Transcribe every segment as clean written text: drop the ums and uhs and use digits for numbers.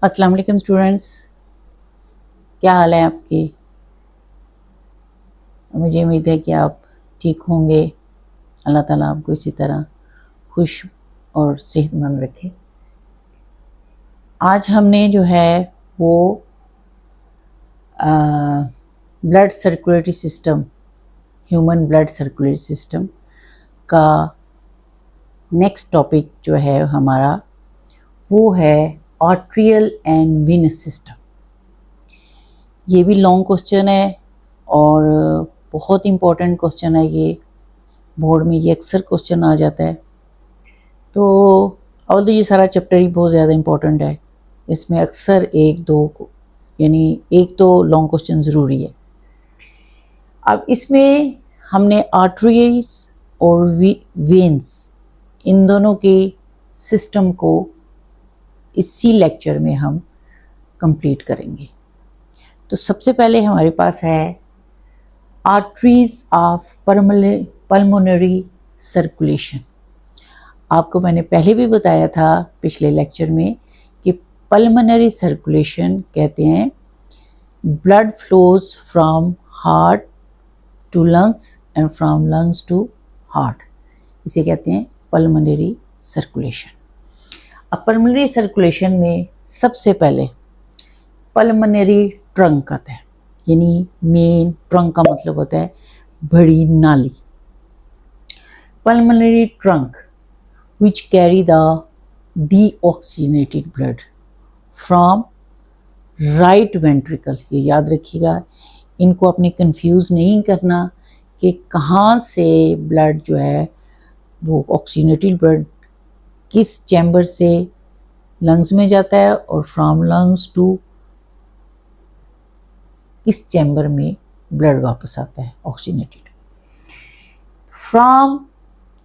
अस्सलाम वालेकुम स्टूडेंट्स, क्या हाल है आपके। मुझे उम्मीद है कि आप ठीक होंगे। अल्लाह ताला आपको इसी तरह खुश और सेहतमंद रखे। आज हमने जो है वो blood circulatory system, human blood circulatory system का नेक्स्ट टॉपिक जो है हमारा वो है आर्ट्रियल एंड वीनस सिस्टम। ये भी लॉन्ग क्वेश्चन है और बहुत इम्पोर्टेंट क्वेश्चन है। ये बोर्ड में ये अक्सर क्वेश्चन आ जाता है। तो और ये सारा चैप्टर ही बहुत ज़्यादा इम्पोर्टेंट है। इसमें अक्सर एक तो लॉन्ग क्वेश्चन ज़रूरी है। अब इसमें हमने आर्टरीज और वेन्स इन दोनों के सिस्टम को इसी लेक्चर में हम कंप्लीट करेंगे। तो सबसे पहले हमारे पास है आर्टरीज ऑफ पल्मोनरी सर्कुलेशन। आपको मैंने पहले भी बताया था पिछले लेक्चर में कि पल्मोनरी सर्कुलेशन कहते हैं blood flows from heart to lungs and from lungs to heart. इसे कहते हैं पल्मोनरी सर्कुलेशन। अब पल्मोनरी सर्कुलेशन में सबसे पहले पल्मोनरी ट्रंक आता है, यानी मेन ट्रंक का मतलब होता है बड़ी नाली। Pulmonary trunk which carry the deoxygenated blood from right ventricle। ये याद रखिएगा, इनको अपने कंफ्यूज नहीं करना कि कहाँ से ब्लड जो है वो ऑक्सीजनेटेड ब्लड किस चैम्बर से लंग्स में जाता है और फ्रॉम लंग्स टू किस चैम्बर में ब्लड वापस आता है oxygenated. From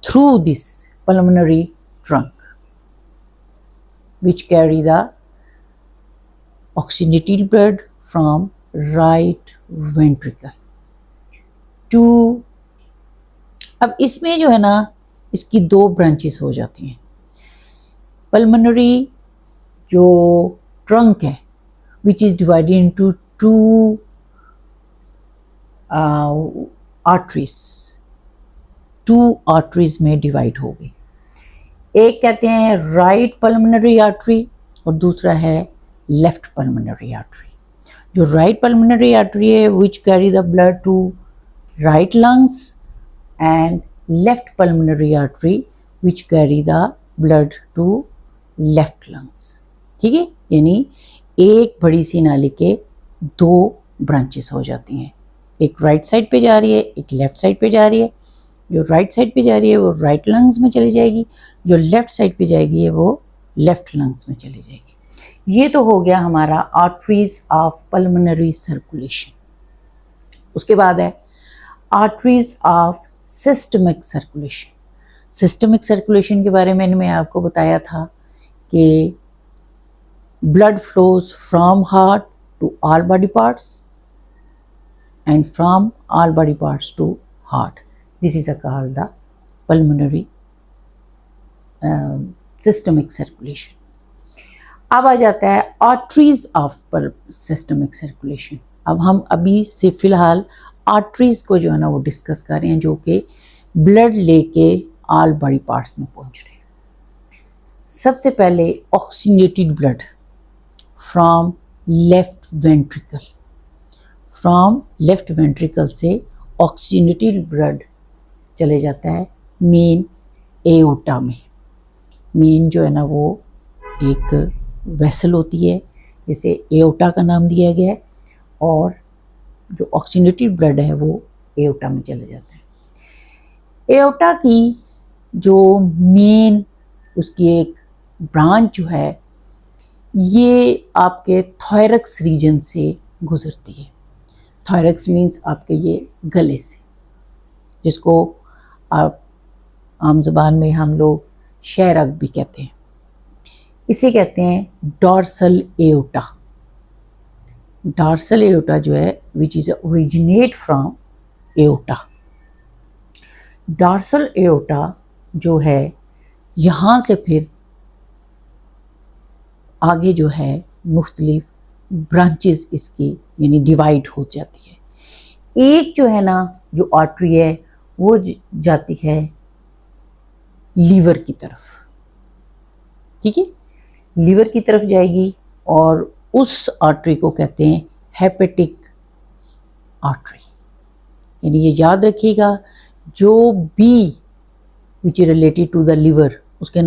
through this pulmonary trunk which carry the oxygenated blood from right ventricle to। अब इसमें जो है ना इसकी दो ब्रांचेस हो जाती हैं। पल्मोनरी जो ट्रंक है which is divided into two arteries, two arteries में डिवाइड हो गई। एक कहते हैं राइट पल्मोनरी आर्टरी और दूसरा है लेफ्ट पल्मोनरी आर्टरी। जो राइट पल्मोनरी आर्टरी है which carry the blood to right lungs and left pulmonary artery which carry the blood to left lungs. ठीक है, यानी एक बड़ी सी नाली के दो ब्रांचेस हो जाती हैं, एक राइट साइड पे जा रही है, एक लेफ्ट साइड पे जा रही है। जो राइट साइड पे जा रही है वो राइट लंग्स में चली जाएगी, जो लेफ्ट साइड पे जाएगी वो लेफ्ट लंग्स में चली जाएगी। ये तो हो गया हमारा आर्टरीज ऑफ पल्मोनरी सर्कुलेशन। उसके बाद है arteries of systemic circulation. Systemic circulation के बारे में मैं आपको बताया था कि blood flows from heart to all body parts and from all body parts to heart. This is called the pulmonary systemic circulation। अब आ जाता है arteries of systemic circulation। अब हम अभी से फिलहाल arteries को जो है ना वो डिस्कस कर रहे हैं, जो कि ब्लड लेके ऑल बॉडी पार्ट्स में पहुंच रहे हैं। सबसे पहले oxygenated blood from left ventricle, from left ventricle से ऑक्सीजनेटेड ब्लड चले जाता है मेन एओर्टा में। मेन जो है ना वो एक वेसल होती है जिसे एओर्टा का नाम दिया गया है, और जो ऑक्सीजनेटेड ब्लड है वो एओर्टा में चले जाता है। एओर्टा की जो मेन उसकी एक ब्रांच जो है ये आपके थॉयरक्स रीजन से गुजरती है। थॉयरक्स मीन्स आपके ये गले से, जिसको आप आम ज़बान में हम लोग शहरग भी कहते हैं। इसे कहते हैं डॉर्सल एओर्टा। डॉर्सल एओर्टा जो है which is originate from aorta. Dorsal aorta जो है यहाँ से फिर आगे जो है मुख्तलिफ ब्रांचेस इसकी यानी डिवाइड हो जाती है। एक जो है ना जो आर्टरी है वो जाती है लीवर की तरफ, ठीक है, लीवर की तरफ जाएगी और उस आर्टरी को कहते हैं हेपेटिक आर्टरी। यानी ये याद रखिएगा, जो भी which is related to the liver उसके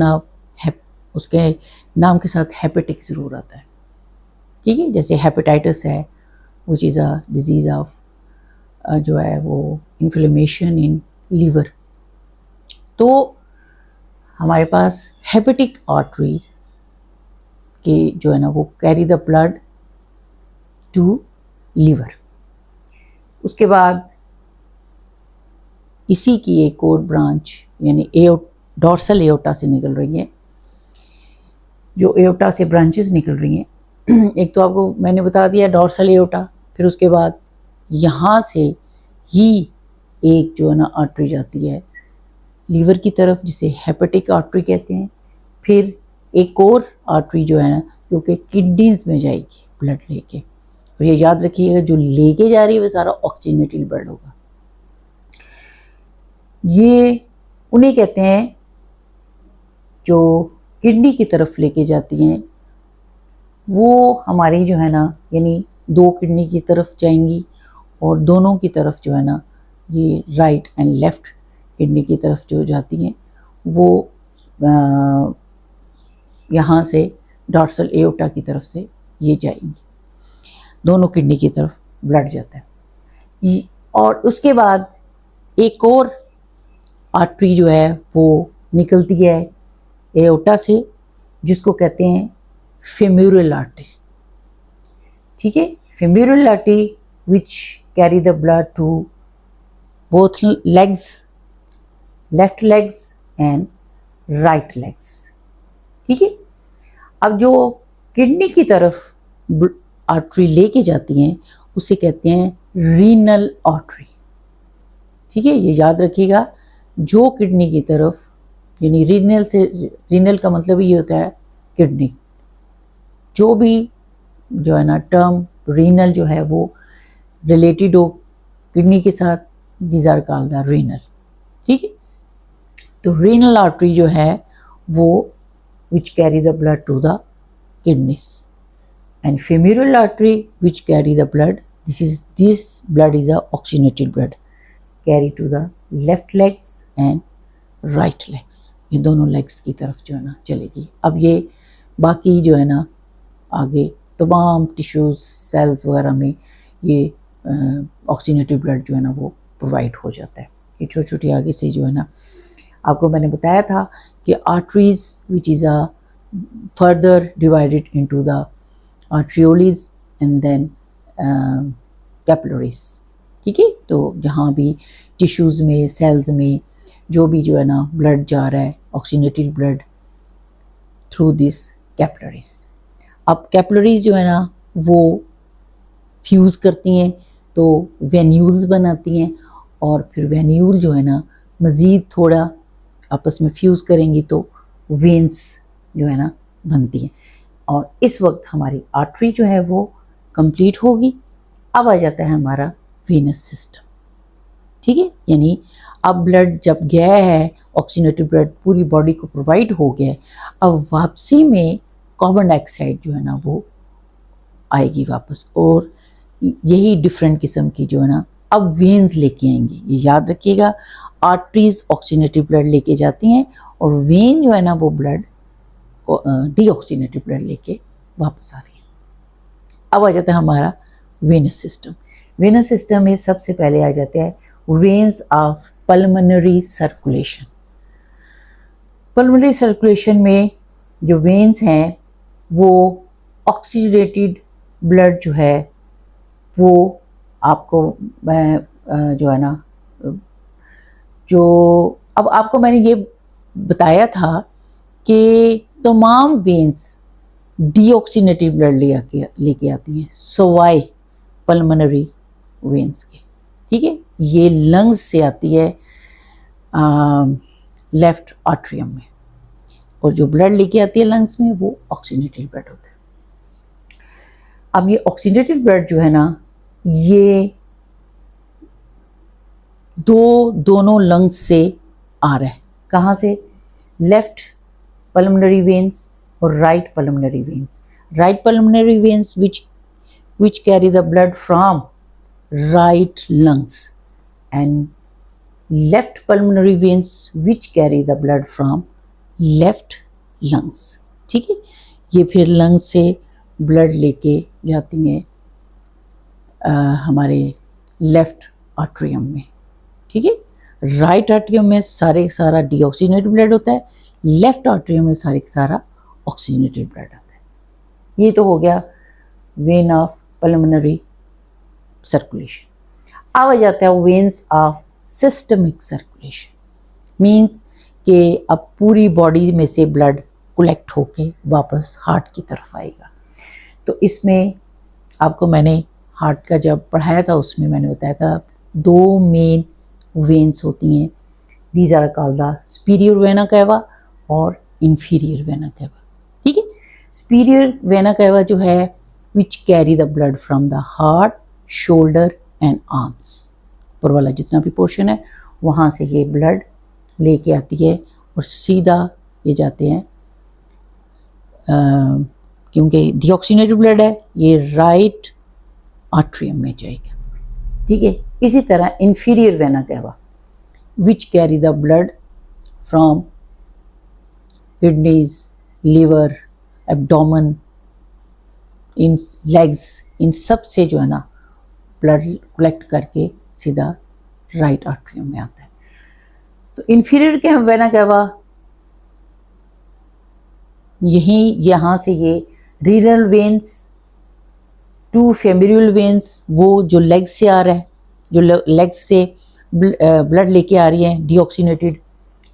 नाम के साथ हेपेटिक ज़रूर आता है, ठीक है। जैसे हेपेटाइटिस है which is a disease of जो है वो इन्फ्लेमेशन इन लीवर। तो हमारे पास हेपेटिक आर्टरी के जो है ना वो carry the blood to liver. उसके बाद इसी की एक और ब्रांच यानी डॉर्सल एओर्टा से निकल रही है। जो एओर्टा से ब्रांचेस निकल रही हैं, एक तो आपको मैंने बता दिया डॉर्सल एओर्टा, फिर उसके बाद यहाँ से ही एक जो है ना आर्टरी जाती है लीवर की तरफ जिसे हेपेटिक आर्टरी कहते हैं। फिर एक और आर्टरी जो है ना जो कि किडनीज में जाएगी ब्लड लेके, और ये याद रखिएगा जो लेके जा रही है वो सारा ऑक्सीजनेटेड ब्लड होगा। ये उन्हें कहते हैं जो किडनी की तरफ लेके जाती हैं, वो हमारी जो है ना यानी दो किडनी की तरफ जाएंगी और दोनों की तरफ जो है ना ये राइट एंड लेफ़्ट किडनी की तरफ जो जाती हैं वो यहाँ से डॉर्सल एओर्टा की तरफ से ये जाएंगी, दोनों किडनी की तरफ ब्लड जाता है। और उसके बाद एक और आर्टरी जो है वो निकलती है एओर्टा से जिसको कहते हैं फेमोरल आर्टरी, ठीक है। Femoral artery which carry the blood to both legs, left legs and right legs, ठीक है। अब जो किडनी की तरफ आर्टरी लेके जाती हैं उसे कहते हैं रीनल आर्टरी, ठीक है। ये याद रखिएगा, जो किडनी की तरफ यानी रीनल का मतलब ये होता है किडनी, जो भी जो है ना टर्म रीनल जो है वो रिलेटेड हो किडनी के साथ, these are called the renal, ठीक है। तो रीनल आर्टरी जो है वो which carry the blood to the kidneys and femoral artery which carry the blood, this blood is a oxygenated blood carry to the left legs and right legs, ये दोनों legs की तरफ जो है ना चलेगी। अब ये बाकी जो है ना आगे तमाम टिश्यूज सेल्स वगैरह में ये ऑक्सीजनेटेड ब्लड जो है ना वो प्रोवाइड हो जाता है। ये छोटी छोटी आगे से जो है ना आपको मैंने बताया था कि arteries which is a further divided into the arterioles and then capillaries, ठीक है। तो जहाँ भी टिश्यूज़ में सेल्स में जो भी जो है ना ब्लड जा रहा है oxygenated blood through this capillaries. अब कैपिलरीज जो है ना वो फ्यूज़ करती हैं तो वेन्यूल्स बनाती हैं और फिर वेन्यूल जो है ना मज़ीद थोड़ा आपस में फ्यूज़ करेंगी तो वेंस जो है ना बनती हैं और इस वक्त हमारी आर्टरी जो है वो कंप्लीट होगी। अब आ जाता है हमारा वेनस सिस्टम, ठीक है। यानी अब ब्लड जब गया है ऑक्सीजनेटेड ब्लड पूरी बॉडी को प्रोवाइड हो गया है, अब वापसी में कार्बन डाइऑक्साइड जो है ना वो आएगी वापस और यही डिफरेंट किस्म की जो है ना अब वेन्स लेके आएंगी। ये याद रखिएगा, आर्टरीज ऑक्सीजनेटेड ब्लड लेके जाती हैं और वेन जो है ना वो ब्लड को डीऑक्सीजनेटेड ब्लड लेके वापस आ रही है। अब आ जाता है हमारा वेनस सिस्टम। वेनस सिस्टम में सबसे पहले आ जाते हैं veins of pulmonary circulation. Pulmonary circulation में जो वेन्स हैं वो ऑक्सीजनेटेड ब्लड जो है वो आपको मैं जो है ना जो अब आपको मैंने ये बताया था कि तमाम वेन्स डीऑक्सीजनेटेड ब्लड लेके आती हैं सवाए पल्मोनरी वेन्स के, ठीक है। ये लंग्स से आती है लेफ्ट आर्ट्रियम में और जो ब्लड लेके आती है लंग्स में वो ऑक्सीजनेटेड ब्लड होता है। अब ये ऑक्सीडेटेड ब्लड जो है ना, ये दोनों लंग्स से आ रहा है। कहाँ से? लेफ्ट पल्मोनरी वेन्स और right pulmonary veins. Right pulmonary veins which carry the blood from right lungs, and left pulmonary veins which carry the blood from left lungs। ठीक है, ये फिर लंग्स से ब्लड लेके जाती हैं हमारे लेफ्ट आर्ट्रियम में। ठीक है, राइट आर्ट्रियम में सारा डीऑक्सीजनेटेड ब्लड होता है, लेफ्ट आर्ट्रियम में सारा ऑक्सीजनेटेड ब्लड आता है। ये तो हो गया वेन ऑफ पल्मोनरी सर्कुलेशन। अब आ जाता है veins of systemic circulation. Means कि अब पूरी बॉडी में से ब्लड कलेक्ट होके वापस हार्ट की तरफ आएगा। तो इसमें आपको मैंने हार्ट का जब पढ़ाया था उसमें मैंने बताया था 2 मेन वेन्स होती हैं। These are called the superior vena cava और इंफीरियर वेना कैवा। ठीक है, सुपीरियर वेना कैवा जो है which carry the blood from the heart, shoulder and arms. ऊपर वाला जितना भी पोर्शन है वहाँ से ये ब्लड लेके आती है और सीधा ये जाते हैं, क्योंकि डीऑक्सीनेटेड ब्लड है, ये राइट आर्ट्रियम में जाएगा। ठीक है, इसी तरह inferior vena cava which carry the blood from kidneys, liver, abdomen, in legs, इन सब से जो है ना ब्लड कलेक्ट करके सीधा राइट आर्ट्रियम में आता है। तो इंफीरियर वेना कैवा यहाँ से ये रीनल वेन्स, 2 फेमोरल वेन्स, वो जो लेग से आ रहा है, जो लेग से ब्लड लेके आ रही है डीऑक्सीनेटेड।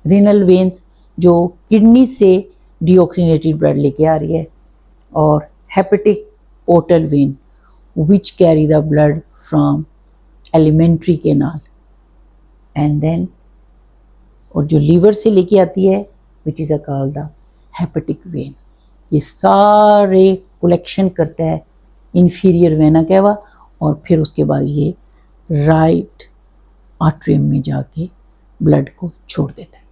रीनल वेन्स जो किडनी से डीऑक्सीनेटेड ब्लड लेके आ रही है, और hepatic portal vein which carry the blood from alimentary canal, and then और जो लीवर से लेके आती है which is called the hepatic vein. ये सारे कलेक्शन करता है इंफीरियर वेना कैवा, और फिर उसके बाद ये राइट आर्ट्रियम में जाके ब्लड को छोड़ देता है।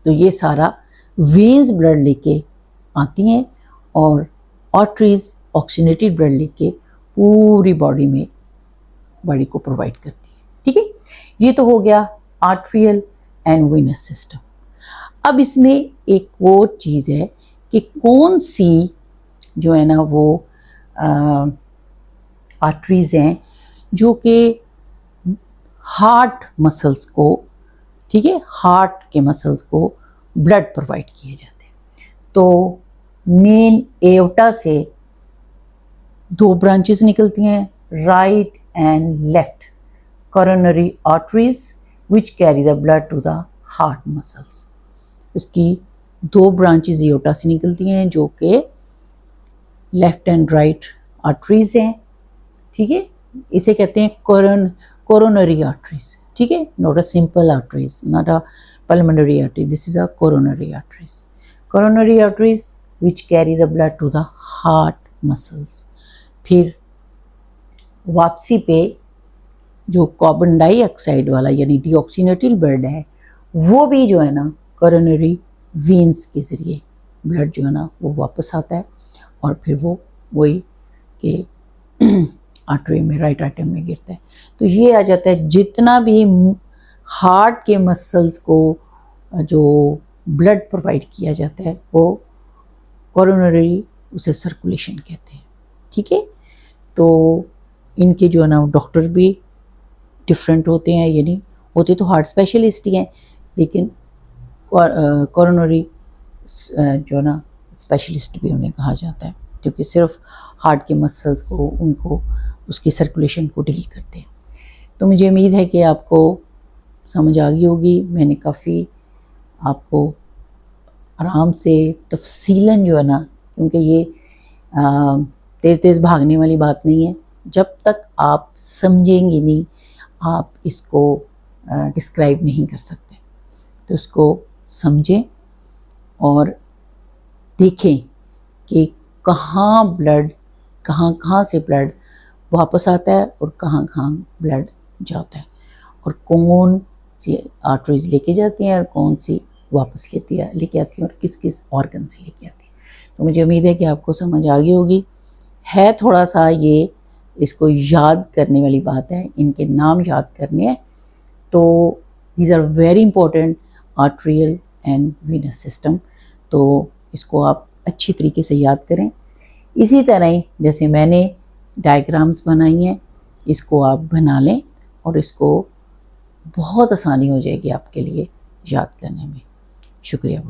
तो ये सारा वेन्स ब्लड लेके आती हैं और आर्टरीज ऑक्सीनेटेड ब्लड लेके पूरी बॉडी को प्रोवाइड करती है। ठीक है, ये तो हो गया आर्ट्रियल एंड वेनस सिस्टम। अब इसमें एक और चीज़ है कि कौन सी जो है ना वो आर्टरीज हैं जो कि हार्ट मसल्स को, ठीक है, हार्ट के मसल्स को ब्लड प्रोवाइड किए जाते हैं। तो मेन एओर्टा से 2 ब्रांचेस निकलती हैं, right and left coronary arteries which carry the blood to the heart muscles. इसकी 2 ब्रांचेस एओर्टा से निकलती हैं जो कि लेफ्ट एंड राइट आर्टरीज हैं। ठीक है, इसे कहते हैं कोरोनरी आर्टरीज। ठीक है, not a simple arteries, not a pulmonary artery, this is a coronary arteries. Coronary arteries which carry the blood to the heart muscles। फिर वापसी पे जो कार्बन डाइऑक्साइड वाला यानी डीऑक्सीनेटेड ब्लड है वो भी जो है ना कोरोनरी वेन्स के ज़रिए ब्लड जो है ना वो वापस आता है, और फिर वो वही के आर्टरी में, राइट आर्टरी में गिरता है। तो ये आ जाता है जितना भी हार्ट के मसल्स को जो ब्लड प्रोवाइड किया जाता है वो कोरोनरी, उसे सर्कुलेशन कहते हैं। ठीक है, तो इनके जो है ना डॉक्टर भी डिफरेंट होते हैं, यानी होते तो हार्ट स्पेशलिस्ट ही हैं, लेकिन कोरोनरी जो ना स्पेशलिस्ट भी उन्हें कहा जाता है, क्योंकि सिर्फ हार्ट के मसल्स को, उनको उसकी सर्कुलेशन को डील करते हैं। तो मुझे उम्मीद है कि आपको समझ आ गई होगी। मैंने काफ़ी आपको आराम से तफसीलन जो है ना, क्योंकि ये तेज़ तेज़ भागने वाली बात नहीं है, जब तक आप समझेंगे नहीं आप इसको डिस्क्राइब नहीं कर सकते। तो इसको समझें और देखें कि कहाँ ब्लड कहाँ कहाँ से ब्लड वापस आता है और कहाँ कहाँ ब्लड जाता है, और कौन सी आर्टरीज लेके जाती हैं और कौन सी वापस लेके आती हैं और किस किस ऑर्गन से लेके आती हैं। तो मुझे उम्मीद है कि आपको समझ आ गई होगी। है थोड़ा सा ये इसको याद करने वाली बात है, इनके नाम याद करने हैं। तो these are very important, arterial and venous system. तो इसको आप अच्छी तरीके से याद करें। इसी तरह ही जैसे मैंने डायग्राम्स बनाई हैं, इसको आप बना लें और इसको बहुत आसानी हो जाएगी आपके लिए याद करने में। शुक्रिया।